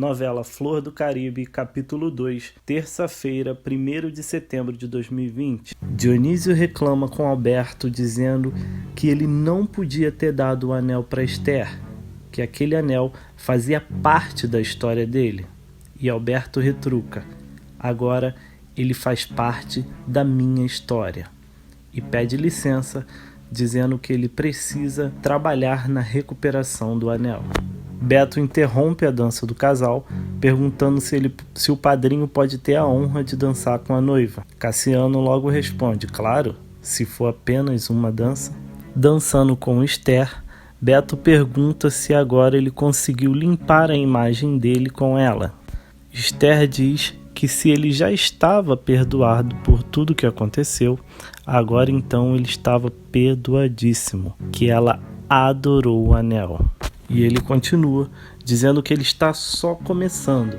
Novela Flor do Caribe, capítulo 2, terça-feira, 1º de setembro de 2020. Dionísio reclama com Alberto dizendo que ele não podia ter dado o anel para Esther, que aquele anel fazia parte da história dele. E Alberto retruca: agora ele faz parte da minha história. E pede licença, dizendo que ele precisa trabalhar na recuperação do anel. Beto interrompe a dança do casal, perguntando se o padrinho pode ter a honra de dançar com a noiva. Cassiano logo responde: claro, se for apenas uma dança. Dançando com Esther, Beto pergunta se agora ele conseguiu limpar a imagem dele com ela. Esther diz que se ele já estava perdoado por tudo que aconteceu, agora então ele estava perdoadíssimo, que ela adorou o anel. E ele continua dizendo que ele está só começando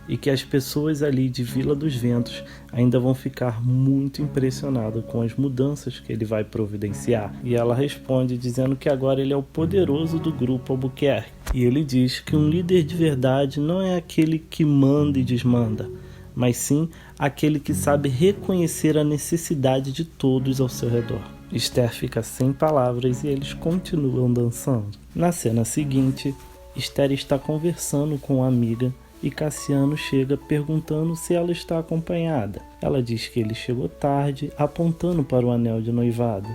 e que as pessoas ali de Vila dos Ventos ainda vão ficar muito impressionadas com as mudanças que ele vai providenciar. E ela responde dizendo que agora ele é o poderoso do grupo Albuquerque. E ele diz que um líder de verdade não é aquele que manda e desmanda, mas sim aquele que sabe reconhecer a necessidade de todos ao seu redor. Esther fica sem palavras e eles continuam dançando. Na cena seguinte, Esther está conversando com uma amiga e Cassiano chega perguntando se ela está acompanhada. Ela diz que ele chegou tarde, apontando para o anel de noivado.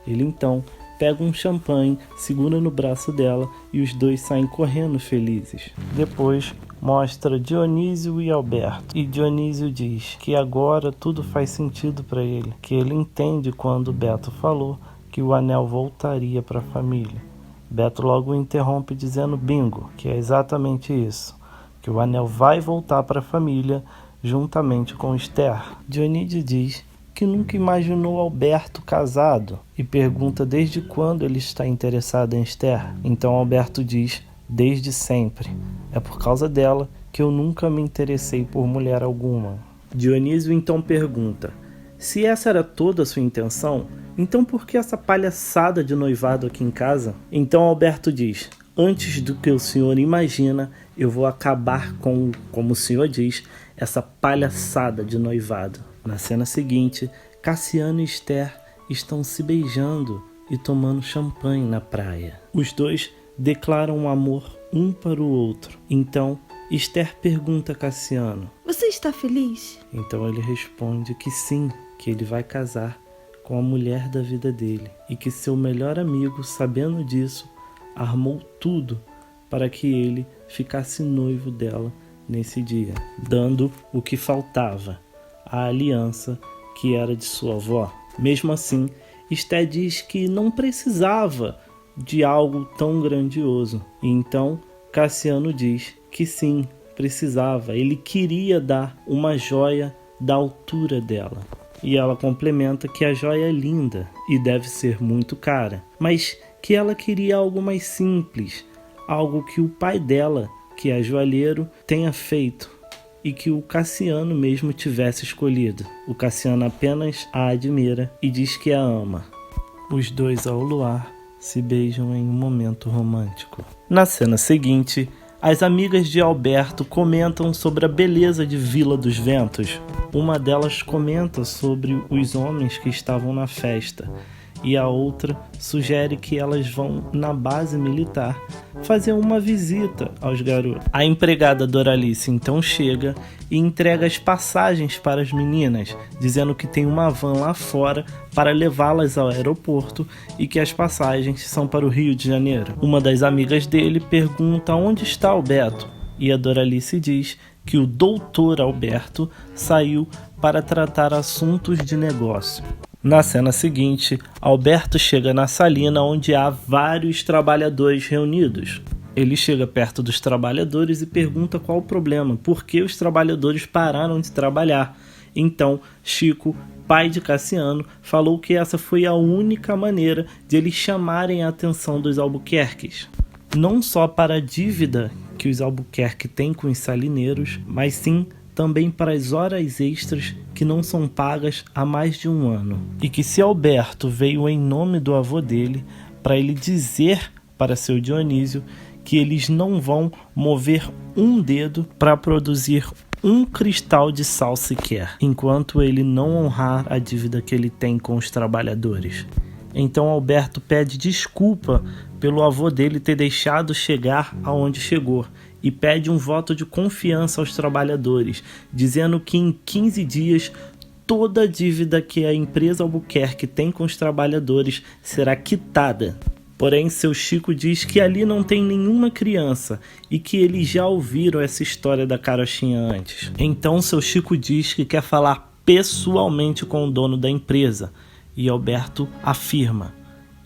Ele então pega um champanhe, segura no braço dela e os dois saem correndo felizes. Depois mostra Dionísio e Alberto, e Dionísio diz que agora tudo faz sentido para ele, que ele entende quando Beto falou que o anel voltaria para a família. Beto logo o interrompe dizendo bingo, que é exatamente isso, que o anel vai voltar para a família juntamente com Esther. Dionísio diz que nunca imaginou Alberto casado e pergunta desde quando ele está interessado em Esther. Então Alberto diz: desde sempre. É por causa dela que eu nunca me interessei por mulher alguma. Dionísio então pergunta: se essa era toda a sua intenção, então por que essa palhaçada de noivado aqui em casa? Então Alberto diz: antes do que o senhor imagina, eu vou acabar com, como o senhor diz, essa palhaçada de noivado. Na cena seguinte, Cassiano e Esther estão se beijando e tomando champanhe na praia. Os dois declaram um amor um para o outro. Então, Esther pergunta a Cassiano: você está feliz? Então ele responde que sim, que ele vai casar com a mulher da vida dele e que seu melhor amigo, sabendo disso, armou tudo para que ele ficasse noivo dela nesse dia, dando o que faltava, a aliança que era de sua avó. Mesmo assim, Esther diz que não precisava de algo tão grandioso. E então Cassiano diz que sim, precisava. Ele queria dar uma joia da altura dela. E ela complementa que a joia é linda e deve ser muito cara, mas que ela queria algo mais simples, algo que o pai dela, que é joalheiro, tenha feito e que o Cassiano mesmo tivesse escolhido. O Cassiano apenas a admira e diz que a ama. Os dois ao luar se beijam em um momento romântico. Na cena seguinte, as amigas de Alberto comentam sobre a beleza de Vila dos Ventos. Uma delas comenta sobre os homens que estavam na festa e a outra sugere que elas vão na base militar fazer uma visita aos garotos. A empregada Doralice então chega e entrega as passagens para as meninas, dizendo que tem uma van lá fora para levá-las ao aeroporto e que as passagens são para o Rio de Janeiro. Uma das amigas dele pergunta onde está Alberto e a Doralice diz que o doutor Alberto saiu para tratar assuntos de negócio. Na cena seguinte, Alberto chega na salina onde há vários trabalhadores reunidos. Ele chega perto dos trabalhadores e pergunta qual o problema, por que os trabalhadores pararam de trabalhar. Então, Chico, pai de Cassiano, falou que essa foi a única maneira de eles chamarem a atenção dos Albuquerques. Não só para a dívida que os Albuquerque têm com os salineiros, mas sim também para as horas extras que não são pagas há mais de um ano. E que se Alberto veio em nome do avô dele para ele dizer para seu Dionísio que eles não vão mover um dedo para produzir um cristal de sal sequer, enquanto ele não honrar a dívida que ele tem com os trabalhadores. Então Alberto pede desculpa pelo avô dele ter deixado chegar aonde chegou e pede um voto de confiança aos trabalhadores, dizendo que em 15 dias toda a dívida que a empresa Albuquerque tem com os trabalhadores será quitada. Porém, seu Chico diz que ali não tem nenhuma criança e que eles já ouviram essa história da carochinha antes. Então seu Chico diz que quer falar pessoalmente com o dono da empresa e Alberto afirma: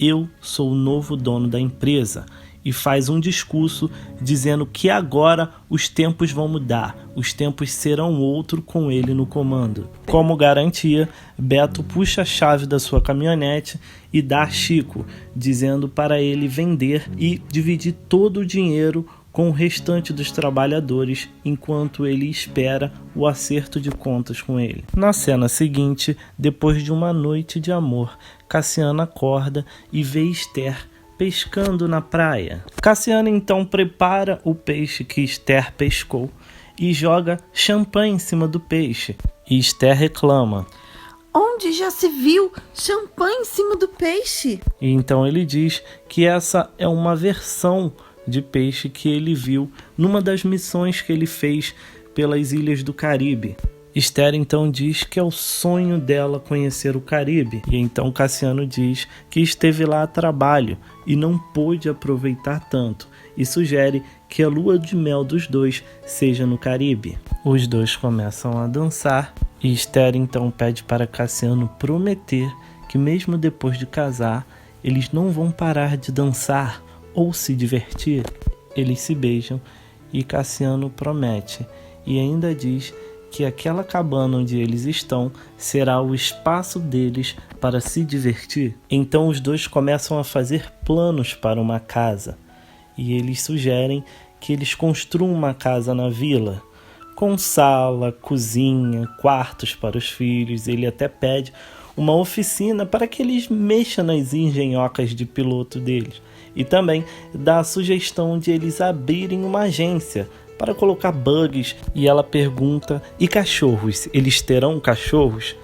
eu sou o novo dono da empresa, e faz um discurso dizendo que agora os tempos vão mudar, os tempos serão outro com ele no comando. Como garantia, Beto puxa a chave da sua caminhonete e dá a Chico, dizendo para ele vender e dividir todo o dinheiro com o restante dos trabalhadores enquanto ele espera o acerto de contas com ele. Na cena seguinte, depois de uma noite de amor, Cassiano acorda e vê Esther pescando na praia. Cassiano então prepara o peixe que Esther pescou e joga champanhe em cima do peixe. E Esther reclama: onde já se viu champanhe em cima do peixe? E então ele diz que essa é uma versão de peixe que ele viu numa das missões que ele fez pelas ilhas do Caribe. Esther então diz que é o sonho dela conhecer o Caribe, e então Cassiano diz que esteve lá a trabalho e não pôde aproveitar tanto, e sugere que a lua de mel dos dois seja no Caribe. Os dois começam a dançar, e Esther então pede para Cassiano prometer que mesmo depois de casar, eles não vão parar de dançar ou se divertir. Eles se beijam e Cassiano promete, e ainda diz que aquela cabana onde eles estão será o espaço deles para se divertir. Então os dois começam a fazer planos para uma casa, e eles sugerem que eles construam uma casa na vila, com sala, cozinha, quartos para os filhos. Ele até pede uma oficina para que eles mexam nas engenhocas de piloto deles, e também dá a sugestão de eles abrirem uma agência para colocar bugs. E ela pergunta: e cachorros? Eles terão cachorros?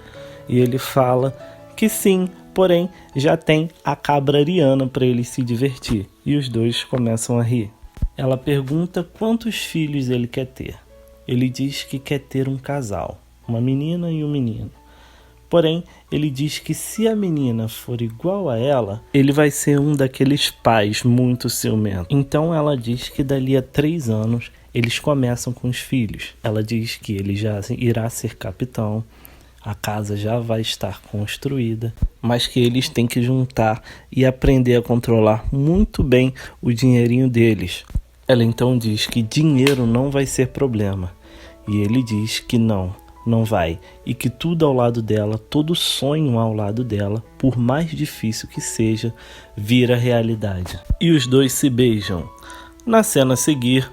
E ele fala que sim, porém já tem a cabra Ariana para eles se divertir. E os dois começam a rir. Ela pergunta quantos filhos ele quer ter. Ele diz que quer ter um casal, uma menina e um menino. Porém, ele diz que se a menina for igual a ela, ele vai ser um daqueles pais muito ciumentos. Então ela diz que dali a 3 anos eles começam com os filhos. Ela diz que ele já irá ser capitão, a casa já vai estar construída, mas que eles têm que juntar e aprender a controlar muito bem o dinheirinho deles. Ela então diz que dinheiro não vai ser problema, e ele diz que não vai, e que tudo ao lado dela, todo sonho ao lado dela, por mais difícil que seja, vira realidade. E os dois se beijam. Na cena a seguir,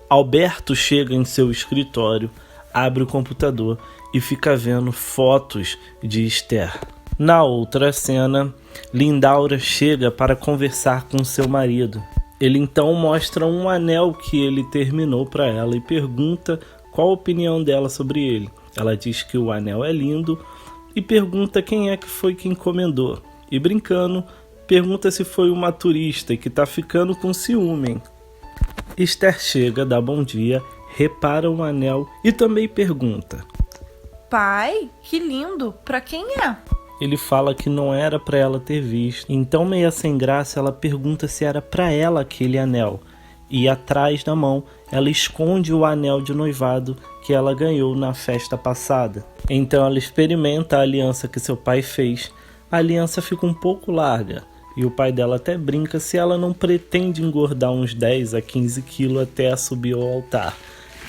Alberto chega em seu escritório, abre o computador e fica vendo fotos de Esther. Na outra cena, Lindaura chega para conversar com seu marido. Ele então mostra um anel que ele terminou para ela e pergunta qual a opinião dela sobre ele. Ela diz que o anel é lindo e pergunta quem é que foi que encomendou. E brincando, pergunta se foi uma turista e que está ficando com ciúme. Esther chega, dá bom dia, repara o anel e também pergunta: pai, que lindo, pra quem é? Ele fala que não era para ela ter visto. Então, meia sem graça, ela pergunta se era para ela aquele anel. E atrás da mão, ela esconde o anel de noivado que ela ganhou na festa passada. Então ela experimenta a aliança que seu pai fez. A aliança fica um pouco larga, e o pai dela até brinca se ela não pretende engordar uns 10 a 15 quilos até subir ao altar.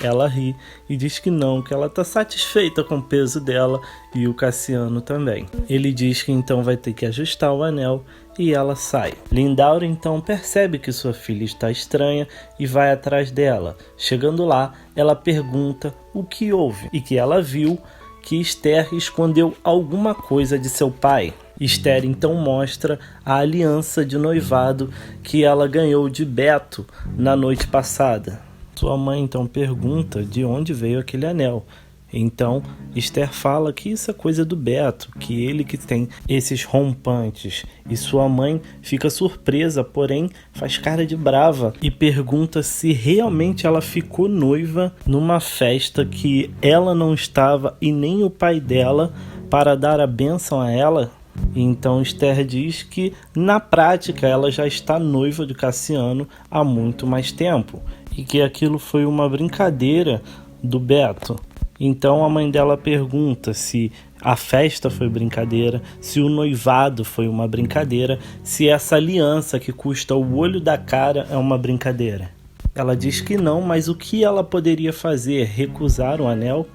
Ela ri e diz que não, que ela está satisfeita com o peso dela, e o Cassiano também. Ele diz que então vai ter que ajustar o anel e ela sai. Lindaura então percebe que sua filha está estranha e vai atrás dela. Chegando lá, ela pergunta o que houve e que ela viu que Esther escondeu alguma coisa de seu pai. Esther então mostra a aliança de noivado que ela ganhou de Beto na noite passada. Sua mãe então pergunta de onde veio aquele anel. Então Esther fala que isso é coisa do Beto, que ele que tem esses rompantes. E sua mãe fica surpresa, porém faz cara de brava e pergunta se realmente ela ficou noiva numa festa que ela não estava e nem o pai dela para dar a bênção a ela. Então Esther diz que na prática ela já está noiva de Cassiano há muito mais tempo e que aquilo foi uma brincadeira do Beto. Então a mãe dela pergunta se a festa foi brincadeira, se o noivado foi uma brincadeira, se essa aliança que custa o olho da cara é uma brincadeira. Ela diz que não, mas o que ela poderia fazer? Recusar o anel?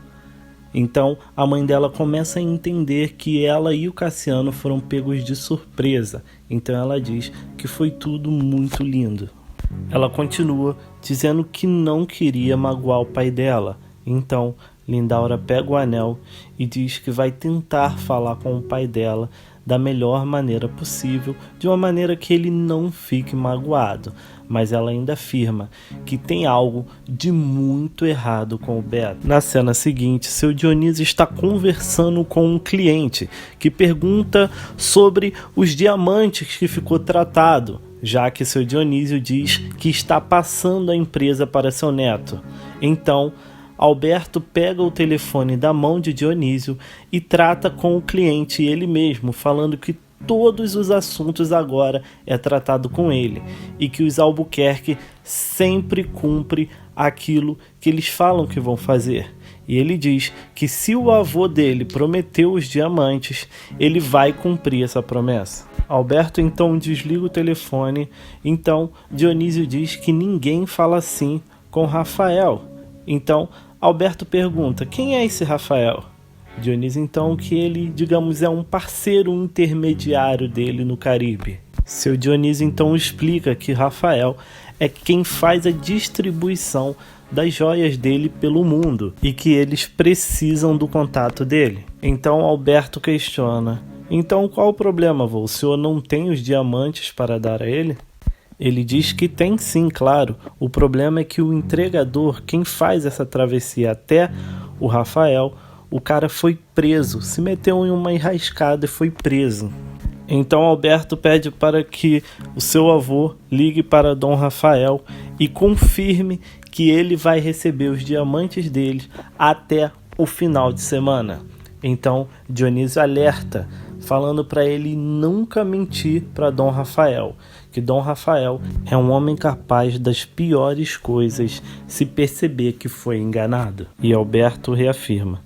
Então a mãe dela começa a entender que ela e o Cassiano foram pegos de surpresa. Então ela diz que foi tudo muito lindo. Ela continua dizendo que não queria magoar o pai dela. Então Lindaura pega o anel e diz que vai tentar falar com o pai dela da melhor maneira possível, de uma maneira que ele não fique magoado. Mas ela ainda afirma que tem algo de muito errado com o Beto. Na cena seguinte, seu Dionísio está conversando com um cliente que pergunta sobre os diamantes que ficou tratado, já que seu Dionísio diz que está passando a empresa para seu neto. Então Alberto pega o telefone da mão de Dionísio e trata com o cliente ele mesmo, falando que todos os assuntos agora é tratado com ele e que os Albuquerque sempre cumprem aquilo que eles falam que vão fazer. E ele diz que se o avô dele prometeu os diamantes, ele vai cumprir essa promessa. Alberto então desliga o telefone, então Dionísio diz que ninguém fala assim com Rafael. Então Alberto pergunta, quem é esse Rafael? Dionísio então que ele, digamos, é um parceiro intermediário dele no Caribe. Seu Dionísio então explica que Rafael é quem faz a distribuição das joias dele pelo mundo e que eles precisam do contato dele. Então Alberto questiona, então qual o problema, avô? O senhor não tem os diamantes para dar a ele? Ele diz que tem sim, claro. O problema é que o entregador, quem faz essa travessia até o Rafael, o cara foi preso, se meteu em uma enrascada e foi preso. Então Alberto pede para que o seu avô ligue para Dom Rafael e confirme que ele vai receber os diamantes dele até o final de semana. Então Dionísio alerta, falando para ele nunca mentir para Dom Rafael, que Dom Rafael é um homem capaz das piores coisas se perceber que foi enganado. E Alberto reafirma,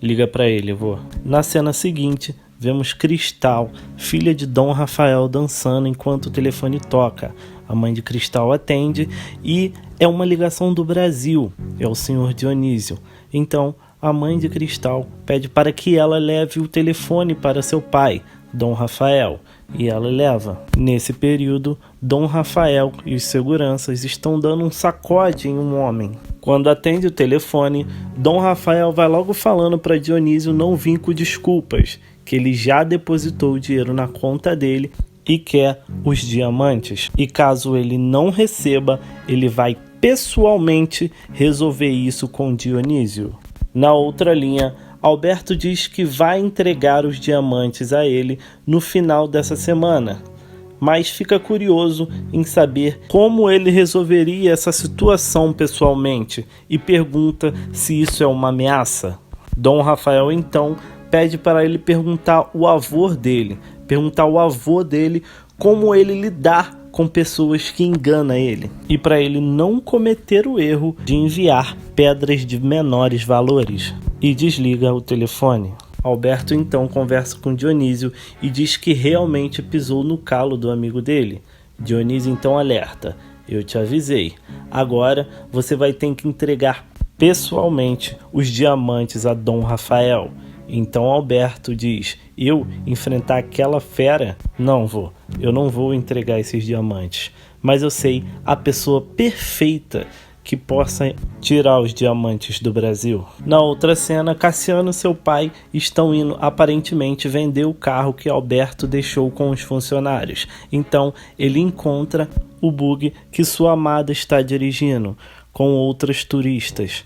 liga para ele, avô. Na cena seguinte, vemos Cristal, filha de Dom Rafael, dançando enquanto o telefone toca. A mãe de Cristal atende e é uma ligação do Brasil, é o senhor Dionísio. Então a mãe de Cristal pede para que ela leve o telefone para seu pai, Dom Rafael, e ela leva. Nesse período, Dom Rafael e os seguranças estão dando um sacode em um homem. Quando atende o telefone, Dom Rafael vai logo falando para Dionísio não vir com desculpas, que ele já depositou o dinheiro na conta dele e quer os diamantes. E caso ele não receba, ele vai pessoalmente resolver isso com Dionísio. Na outra linha, Alberto diz que vai entregar os diamantes a ele no final dessa semana, mas fica curioso em saber como ele resolveria essa situação pessoalmente e pergunta se isso é uma ameaça. Dom Rafael então pede para ele perguntar ao avô dele como ele lidar com pessoas que enganam ele e para ele não cometer o erro de enviar pedras de menores valores. E desliga o telefone. Alberto então conversa com Dionísio e diz que realmente pisou no calo do amigo dele. Dionísio então alerta, eu te avisei, agora você vai ter que entregar pessoalmente os diamantes a Dom Rafael. Então Alberto diz, eu enfrentar aquela fera? Não vou, eu não vou entregar esses diamantes, mas eu sei a pessoa perfeita que possa tirar os diamantes do Brasil. Na outra cena, Cassiano e seu pai estão indo aparentemente vender o carro que Alberto deixou com os funcionários. Então ele encontra o bug que sua amada está dirigindo com outras turistas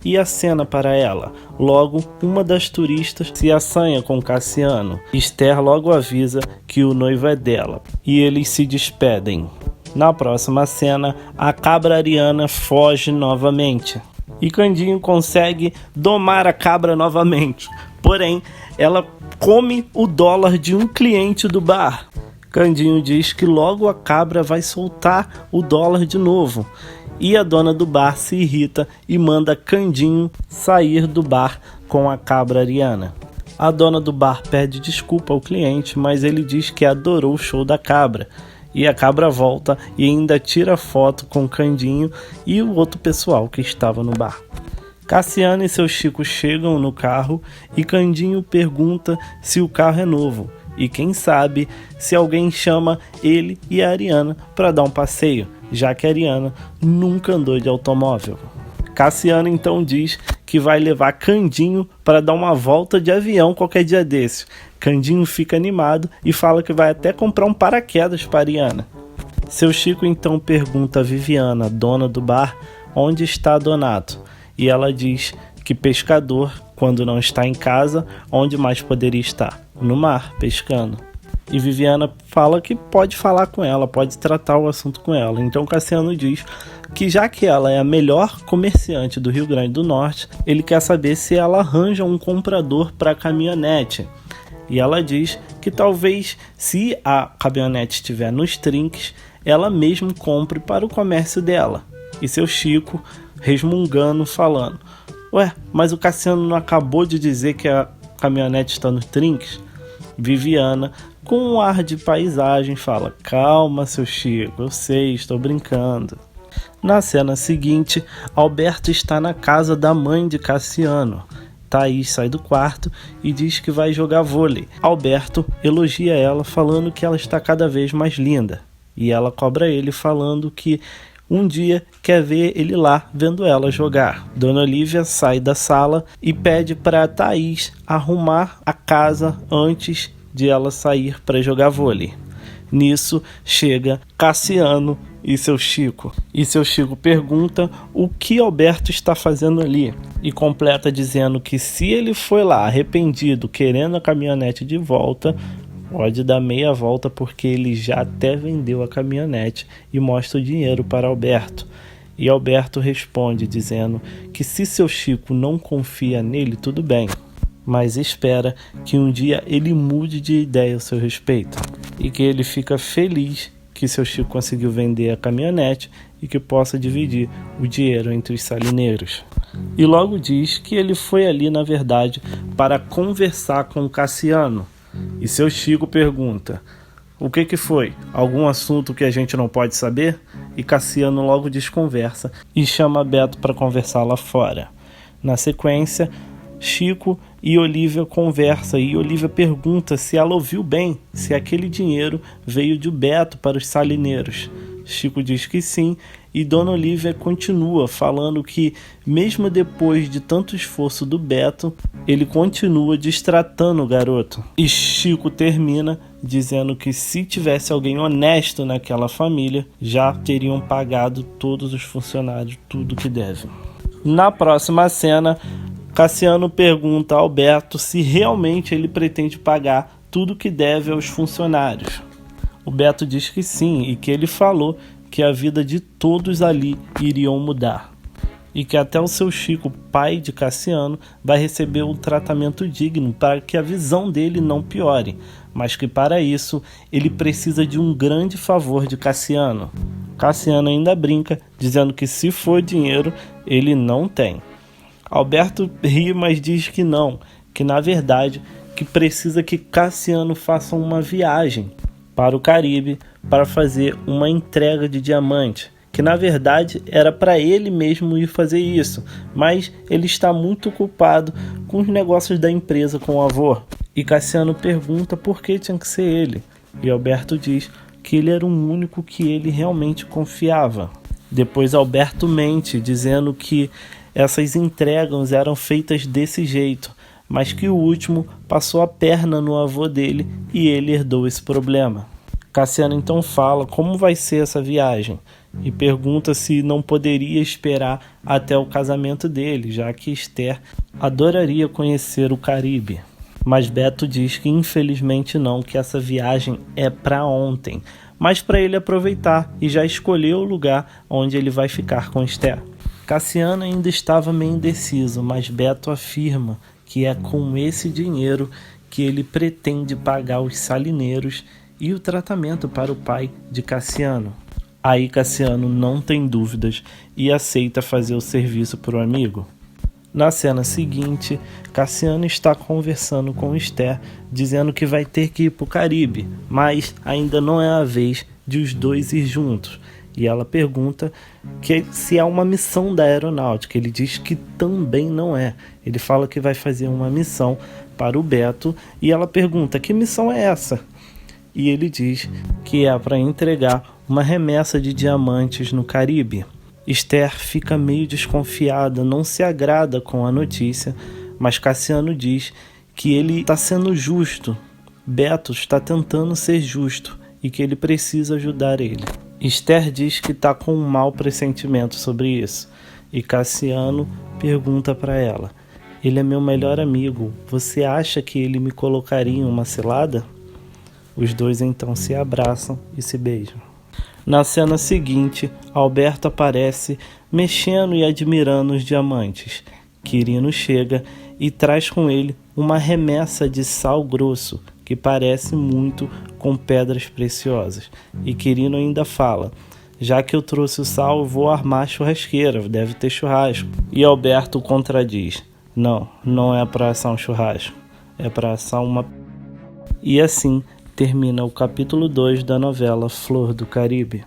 e acena para ela. Logo, uma das turistas se assanha com Cassiano. Esther logo avisa que o noivo é dela e eles se despedem. Na próxima cena, a cabra Ariana foge novamente e Candinho consegue domar a cabra novamente. Porém, ela come o dólar de um cliente do bar. Candinho diz que logo a cabra vai soltar o dólar de novo. E a dona do bar se irrita e manda Candinho sair do bar com a cabra Ariana. A dona do bar pede desculpa ao cliente, mas ele diz que adorou o show da cabra. E a cabra volta e ainda tira foto com Candinho e o outro pessoal que estava no bar. Cassiano e seu Chico chegam no carro e Candinho pergunta se o carro é novo. E quem sabe se alguém chama ele e a Ariana para dar um passeio, já que a Ariana nunca andou de automóvel. Cassiano então diz que vai levar Candinho para dar uma volta de avião qualquer dia desse. Candinho fica animado e fala que vai até comprar um paraquedas para Ariana. Seu Chico então pergunta a Viviana, dona do bar, onde está Donato. E ela diz que pescador, quando não está em casa, onde mais poderia estar? No mar, pescando. E Viviana fala que pode falar com ela, pode tratar o assunto com ela. Então Cassiano diz que já que ela é a melhor comerciante do Rio Grande do Norte, ele quer saber se ela arranja um comprador para a caminhonete. E ela diz que talvez, se a caminhonete estiver nos trinques, ela mesmo compre para o comércio dela. E seu Chico resmungando, falando: ué, mas o Cassiano não acabou de dizer que a caminhonete está nos trinques? Viviana, com um ar de paisagem, fala: calma, seu Chico, eu sei, estou brincando. Na cena seguinte, Alberto está na casa da mãe de Cassiano. Thaís sai do quarto e diz que vai jogar vôlei. Alberto elogia ela, falando que ela está cada vez mais linda. E ela cobra ele, falando que um dia quer ver ele lá vendo ela jogar. Dona Olívia sai da sala e pede para Thaís arrumar a casa antes de ela sair para jogar vôlei. Nisso chega Cassiano e seu Chico. E seu Chico pergunta o que Alberto está fazendo ali. E completa dizendo que se ele foi lá arrependido, querendo a caminhonete de volta, pode dar meia volta porque ele já até vendeu a caminhonete, e mostra o dinheiro para Alberto. E Alberto responde dizendo que se seu Chico não confia nele, tudo bem, mas espera que um dia ele mude de ideia ao seu respeito. E que ele fica feliz que seu Chico conseguiu vender a caminhonete e que possa dividir o dinheiro entre os salineiros. E logo diz que ele foi ali, na verdade, para conversar com o Cassiano. E seu Chico pergunta: o que foi? Algum assunto que a gente não pode saber? E Cassiano logo desconversa e chama Beto para conversar lá fora. Na sequência, Chico e Olívia conversam e Olívia pergunta se ela ouviu bem, se aquele dinheiro veio de Beto para os salineiros. Chico diz que sim, e Dona Olívia continua falando que, mesmo depois de tanto esforço do Beto, ele continua destratando o garoto. E Chico termina dizendo que se tivesse alguém honesto naquela família, já teriam pagado todos os funcionários tudo que devem. Na próxima cena, Cassiano pergunta a Alberto se realmente ele pretende pagar tudo que deve aos funcionários. O Beto diz que sim, e que ele falou que a vida de todos ali iriam mudar. E que até o seu Chico, pai de Cassiano, vai receber um tratamento digno para que a visão dele não piore, mas que para isso ele precisa de um grande favor de Cassiano. Cassiano ainda brinca, dizendo que se for dinheiro, ele não tem. Alberto ri, mas diz que não, que na verdade que precisa que Cassiano faça uma viagem para o Caribe para fazer uma entrega de diamante, que na verdade era para ele mesmo ir fazer isso, mas ele está muito ocupado com os negócios da empresa com o avô. E Cassiano pergunta por que tinha que ser ele, e Alberto diz que ele era o único que ele realmente confiava. Depois Alberto mente, dizendo que essas entregas eram feitas desse jeito, mas que o último passou a perna no avô dele e ele herdou esse problema. Cassiano então fala como vai ser essa viagem e pergunta se não poderia esperar até o casamento dele, já que Esther adoraria conhecer o Caribe. Mas Beto diz que infelizmente não, que essa viagem é para ontem, mas para ele aproveitar e já escolher o lugar onde ele vai ficar com Esther. Cassiano ainda estava meio indeciso, mas Beto afirma que é com esse dinheiro que ele pretende pagar os salineiros e o tratamento para o pai de Cassiano. Aí Cassiano não tem dúvidas e aceita fazer o serviço para o amigo. Na cena seguinte, Cassiano está conversando com Esther, dizendo que vai ter que ir para o Caribe, mas ainda não é a vez de os dois ir juntos. E ela pergunta se é uma missão da aeronáutica. Ele diz que também não é. Ele fala que vai fazer uma missão para o Beto e ela pergunta: que missão é essa? E ele diz que é para entregar uma remessa de diamantes no Caribe. Esther fica meio desconfiada, não se agrada com a notícia, mas Cassiano diz que ele está sendo justo. Beto está tentando ser justo e que ele precisa ajudar ele. Esther diz que está com um mau pressentimento sobre isso, e Cassiano pergunta para ela: ele é meu melhor amigo, você acha que ele me colocaria em uma cilada? Os dois então se abraçam e se beijam. Na cena seguinte, Alberto aparece mexendo e admirando os diamantes. Quirino chega e traz com ele uma remessa de sal grosso, que parece muito com pedras preciosas. E Quirino ainda fala: já que eu trouxe o sal, eu vou armar a churrasqueira, deve ter churrasco. E Alberto contradiz: não é para assar um churrasco, é para assar uma... E assim termina o capítulo 2 da novela Flor do Caribe.